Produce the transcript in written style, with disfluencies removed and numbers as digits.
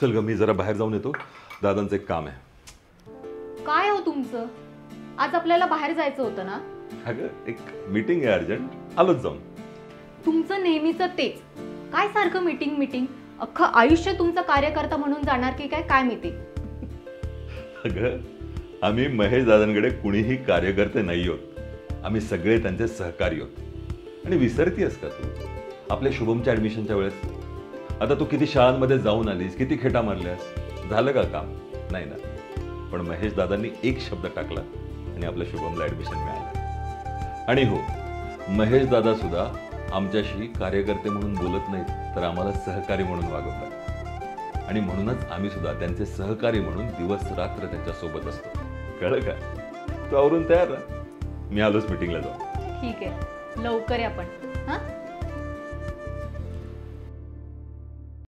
चल ग, मी जरा बाहेर जाऊन येतो, दादांचं एक काम आहे. काय हो तुमचं? आज आपल्याला बाहेर जायचं होतं ना? अगं एक मीटिंग आहे अर्जंट, आलोच जाऊन. तुमचं नेहमीचं तेच, काय सारखं मीटिंग मीटिंग. अख्खं आयुष्य तुमचं कार्यकर्ता म्हणून जाणार की काय, काय माहिती. अगं आम्ही महेश दादांकडे कुणीही कार्यकर्ते नाही आहोत, आम्ही सगळे त्यांचे सहकारी आहोत. आणि विसरतीयस का तू आपल्या शुभमच्या ऍडमिशनच्या वेळेस? आता तू किती शाळांमध्ये जाऊन आलीस, किती खेटा मारल्यास, झालं का काम? नाही ना. पण महेश दादांनी एक शब्द टाकला आणि आपल्या शुभमला ऍडमिशन मिळालं. आणि हो, महेश दादा सुद्धा आमच्याशी कार्यकर्ते म्हणून बोलत नाहीत, तर आम्हाला सहकारी म्हणून वागवतात. आणि म्हणूनच आम्ही सुद्धा त्यांचे सहकारी म्हणून दिवस रात्र त्यांच्या सोबत असतो. कळलं का? तू आवरून तयार ना, मी आलोच मीटिंगला जाऊ. ठीक आहे, लवकर या पण. हां.